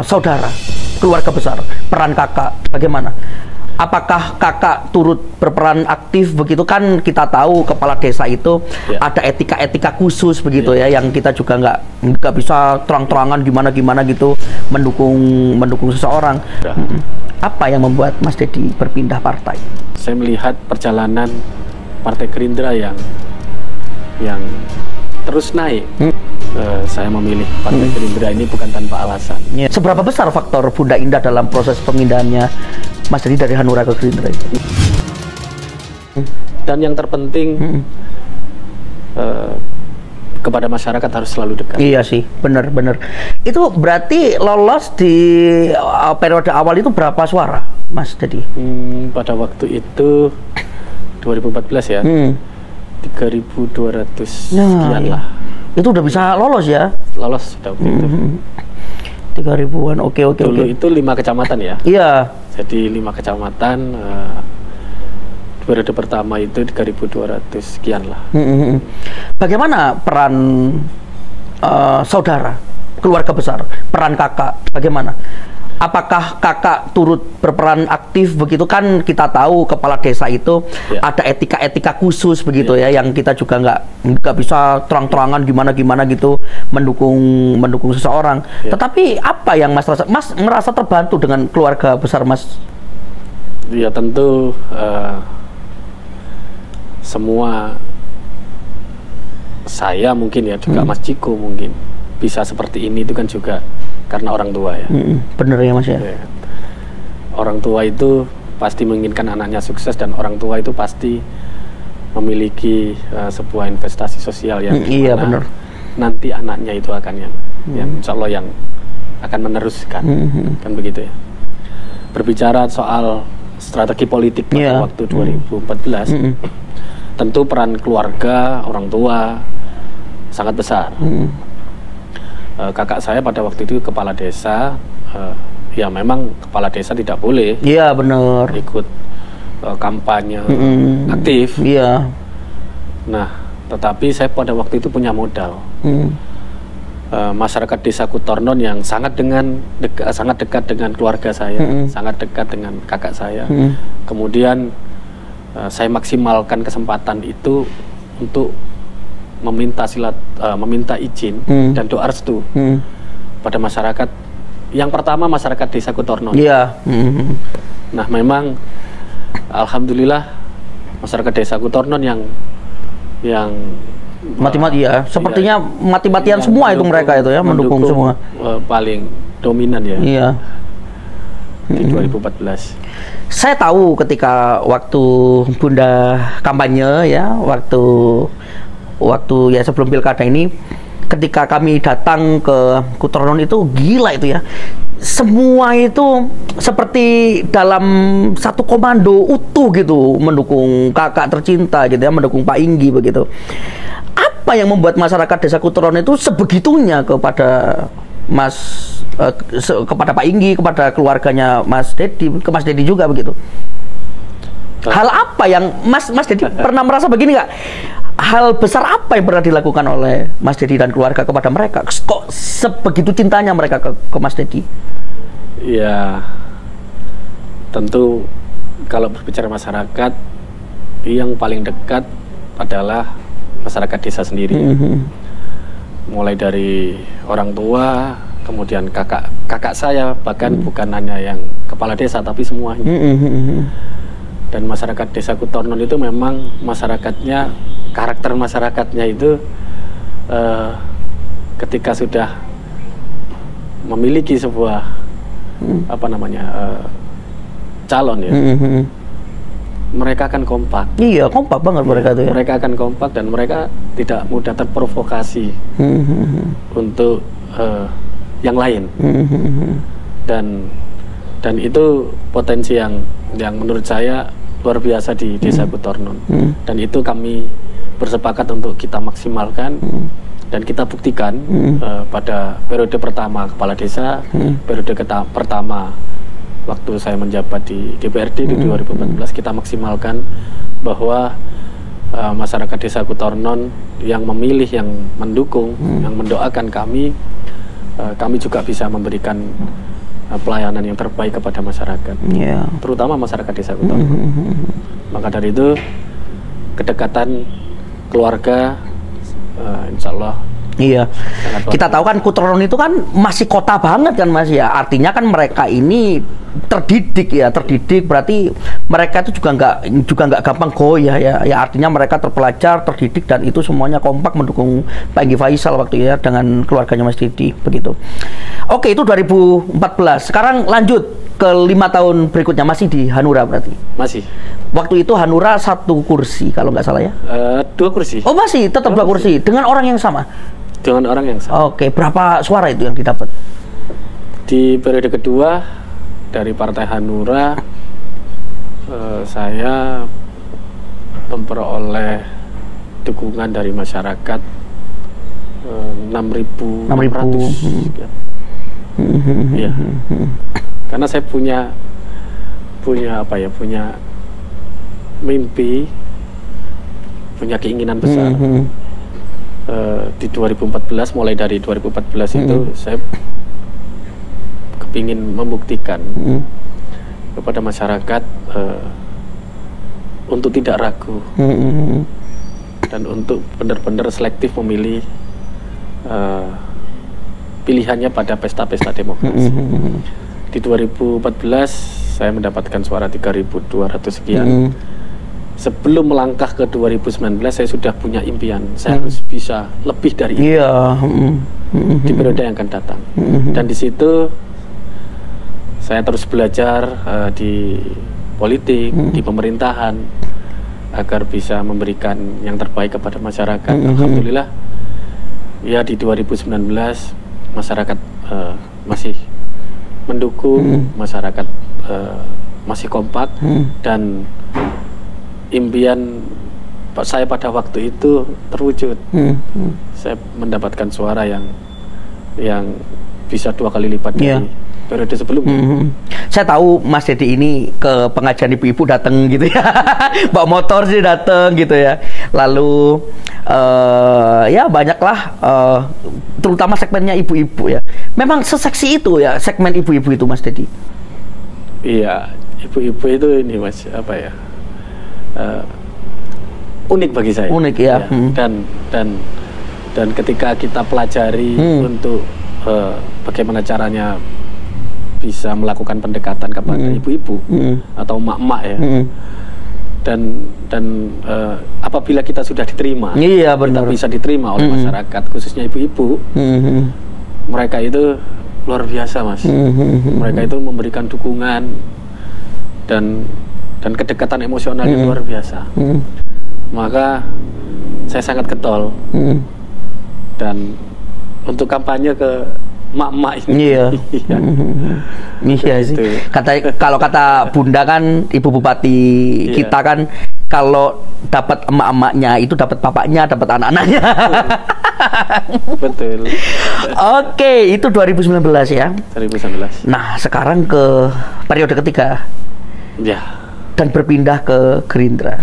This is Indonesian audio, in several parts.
saudara, keluarga besar, peran kakak bagaimana? Apakah kakak turut berperan aktif begitu? Kan kita tahu kepala desa itu ada etika-etika khusus begitu ya, yang kita juga nggak bisa terang-terangan gimana gitu mendukung seseorang. Apa yang membuat Mas Dedi berpindah partai? Saya melihat perjalanan Partai Gerindra yang terus naik. Saya memilih Partai Gerindra ini bukan tanpa alasan. Seberapa besar faktor Bunda Indah dalam proses pemindahannya Mas Dedi dari Hanura ke Gerindra itu? Dan yang terpenting kepada masyarakat harus selalu dekat. Iya sih, benar. Itu berarti lolos di periode awal itu berapa suara, Mas Dedi? Pada waktu itu 2014 ya, 3.200 sekian lah. Itu udah bisa lolos ya? Lolos sudah waktu itu. 3.000-an, oke. Dulu itu 5 kecamatan ya? Iya. Jadi 5 kecamatan, periode pertama itu 3.200 sekian lah. Bagaimana peran saudara, keluarga besar, peran kakak bagaimana? Apakah kakak turut berperan aktif begitu? Kan kita tahu kepala desa itu ada etika-etika khusus begitu ya, yang kita juga nggak bisa terang-terangan gimana gitu mendukung seseorang. Tetapi apa yang Mas merasa terbantu dengan keluarga besar Mas? Ya tentu semua, saya mungkin ya juga Mas Ciko mungkin bisa seperti ini itu kan juga karena orang tua ya. Bener ya Mas ya. Orang tua itu pasti menginginkan anaknya sukses, dan orang tua itu pasti memiliki sebuah investasi sosial yang iya benar. Nanti anaknya itu akan yang insya Allah yang akan meneruskan, kan begitu ya. Berbicara soal strategi politik pada waktu 2014, tentu peran keluarga, orang tua sangat besar. Kakak saya pada waktu itu kepala desa, ya memang kepala desa tidak boleh benar ikut kampanye aktif. Nah, tetapi saya pada waktu itu punya modal. Masyarakat desa Kutornon yang sangat dekat dengan keluarga saya, sangat dekat dengan kakak saya. Kemudian saya maksimalkan kesempatan itu untuk meminta izin dan doa restu pada masyarakat. Yang pertama masyarakat desa Kutornon. Nah, memang alhamdulillah masyarakat desa Kutornon yang mati-mati ya, sepertinya mati-matian semua itu mereka itu ya, mendukung semua. Paling dominan ya. Di 2014. Saya tahu ketika waktu Bunda kampanye ya, waktu ya sebelum pilkada ini, ketika kami datang ke Kutornon itu gila itu ya. Semua itu seperti dalam satu komando utuh gitu mendukung kakak tercinta gitu ya, mendukung Pak Inggi begitu. Apa yang membuat masyarakat desa Kutornon itu sebegitunya kepada kepada Pak Inggi, kepada keluarganya Mas Dedi, ke Mas Dedi juga begitu? Hal apa yang Mas Dedi pernah merasa begini nggak? Hal besar apa yang pernah dilakukan oleh Mas Dedi dan keluarga kepada mereka? Kok sebegitu cintanya mereka ke Mas Dedi? Ya, tentu kalau berbicara masyarakat, yang paling dekat adalah masyarakat desa sendiri. Mulai dari orang tua, kemudian kakak saya, bahkan bukan hanya yang kepala desa, tapi semuanya. Dan masyarakat desa Kutornon itu memang masyarakatnya, karakter masyarakatnya itu ketika sudah memiliki sebuah calon ya, mereka akan kompak. Iya, kompak banget mereka tuh ya. Mereka akan kompak dan mereka tidak mudah terprovokasi untuk yang lain. Dan itu potensi yang menurut saya luar biasa di desa Kutornon. Dan itu kami bersepakat untuk kita maksimalkan dan kita buktikan pada periode pertama kepala desa, periode pertama waktu saya menjabat di DPRD di 2014, kita maksimalkan bahwa masyarakat desa Kutornon yang memilih, yang mendukung, yang mendoakan kami kami juga bisa memberikan pelayanan yang terbaik kepada masyarakat, terutama masyarakat desa Kutoron. Maka dari itu kedekatan keluarga, insya Allah. Iya, kita tahu kan Kutoron itu kan masih kota banget kan Mas ya. Artinya kan mereka ini terdidik berarti mereka itu juga nggak gampang goyah ya. Ya artinya mereka terpelajar, terdidik, dan itu semuanya kompak mendukung Pak Enggi Faisal waktu ya dengan keluarganya Mas Didi begitu. Oke, itu 2014. Sekarang lanjut ke 5 tahun berikutnya, masih di Hanura berarti? Masih. Waktu itu Hanura 1 kursi kalau nggak salah ya? 2 kursi. Oh masih tetap 2 kursi dengan orang yang sama? Dengan orang yang sama. Oke, berapa suara itu yang didapat? Di periode kedua dari Partai Hanura, saya memperoleh dukungan dari masyarakat 6.600. Ya. Karena saya punya mimpi, punya keinginan besar. Di 2014, mulai dari 2014 itu saya kepingin membuktikan kepada masyarakat untuk tidak ragu dan untuk benar-benar selektif memilih pilihannya pada pesta-pesta demokrasi. Di 2014 saya mendapatkan suara 3.200 sekian. Sebelum melangkah ke 2019 saya sudah punya impian, saya harus bisa lebih dari itu di periode yang akan datang. Dan di situ saya terus belajar di politik, di pemerintahan, agar bisa memberikan yang terbaik kepada masyarakat. Alhamdulillah ya, di 2019 masyarakat masih mendukung, masyarakat masih kompak, dan impian saya pada waktu itu terwujud. Saya mendapatkan suara yang bisa 2 kali lipat dari periode sebelumnya. Saya tahu Mas Dedi ini ke pengajian ibu-ibu datang gitu ya. Bawa motor sih datang gitu ya. Lalu ya banyaklah terutama segmennya ibu-ibu ya. Memang seseksi itu ya segmen ibu-ibu itu Mas Dedi. Iya, ibu-ibu itu ini Mas, apa ya? Unik bagi saya. Unik ya. Dan ketika kita pelajari untuk bagaimana caranya bisa melakukan pendekatan kepada ibu-ibu atau emak-emak ya, dan apabila kita sudah diterima, kita bisa diterima oleh masyarakat, khususnya ibu-ibu, mereka itu luar biasa Mas. Mereka itu memberikan dukungan dan kedekatan emosional yang luar biasa. Maka saya sangat getol. Dan untuk kampanye ke mak-mak ini. Iya sih. Kalau kata Bunda kan, Ibu Bupati kita kan, kalau dapat emak-emaknya itu dapat bapaknya, dapat anak-anaknya. Betul. Oke, itu 2019 ya. 2019. Nah, sekarang ke periode ketiga. Ya. Dan berpindah ke Gerindra.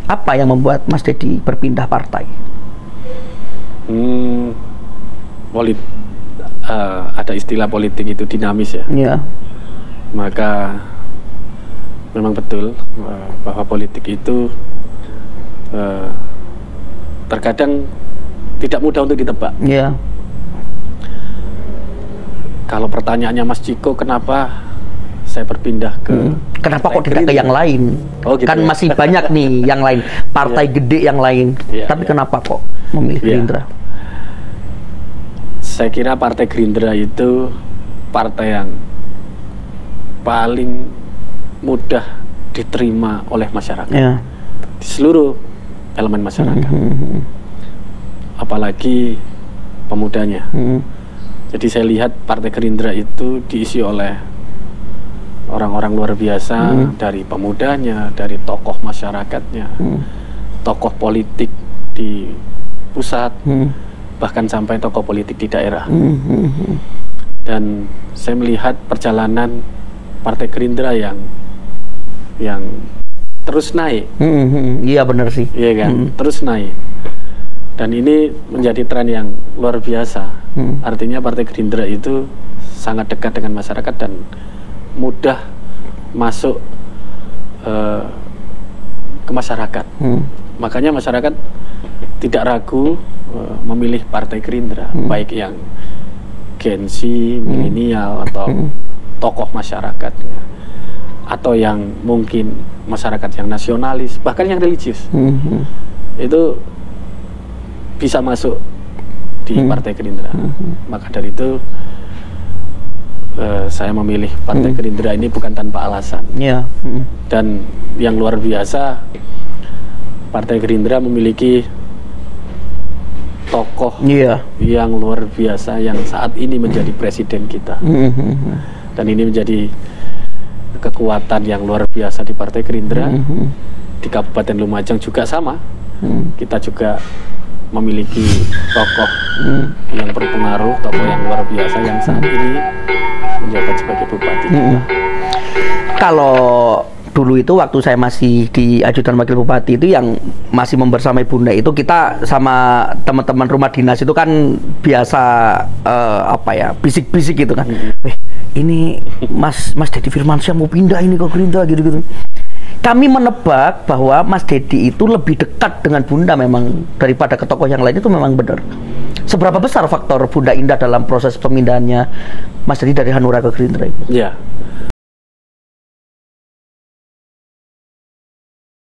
Apa yang membuat Mas Dedi berpindah partai? Ada istilah politik itu dinamis ya. Maka memang betul bahwa politik itu terkadang tidak mudah untuk ditebak. Kalau pertanyaannya Mas Ciko, kenapa saya berpindah ke kenapa kok tidak ke yang lain? Gitu kan ya? Masih banyak nih yang lain, partai gede yang lain. Tapi kenapa kok memilih Gerindra? Saya kira partai Gerindra itu partai yang paling mudah diterima oleh masyarakat, di seluruh elemen masyarakat, apalagi pemudanya. Jadi saya lihat partai Gerindra itu diisi oleh orang-orang luar biasa, dari pemudanya, dari tokoh masyarakatnya, tokoh politik di pusat, bahkan sampai tokoh politik di daerah. Dan saya melihat perjalanan partai Gerindra yang terus naik. Iya benar sih. Iya kan, terus naik. Dan ini menjadi tren yang luar biasa. Artinya Partai Gerindra itu sangat dekat dengan masyarakat dan mudah masuk ke masyarakat. Makanya masyarakat tidak ragu memilih Partai Gerindra, baik yang Gen Z, milenial atau tokoh masyarakatnya, atau yang mungkin masyarakat yang nasionalis, bahkan yang religius, itu bisa masuk di Partai Gerindra. Maka dari itu saya memilih Partai Gerindra ini bukan tanpa alasan. Dan yang luar biasa, Partai Gerindra memiliki tokoh yang luar biasa yang saat ini menjadi presiden kita. Dan ini menjadi kekuatan yang luar biasa di Partai Gerindra. Di Kabupaten Lumajang juga sama. Kita juga memiliki tokoh yang berpengaruh, tokoh yang luar biasa yang saat ini menjabat sebagai bupati. Kalau dulu itu waktu saya masih di ajudan wakil bupati itu yang masih membersamai Bunda itu, kita sama teman-teman rumah dinas itu kan biasa bisik-bisik gitu kan. Ini Mas Deddy Firmansyah mau pindah ini ke Gerindra gitu-gitu. Kami menebak bahwa Mas Deddy itu lebih dekat dengan Bunda memang daripada ke tokoh yang lain, itu memang benar. Seberapa besar faktor Bunda Indah dalam proses pemindahannya Mas Deddy dari Hanura ke Gerindra itu? Ya,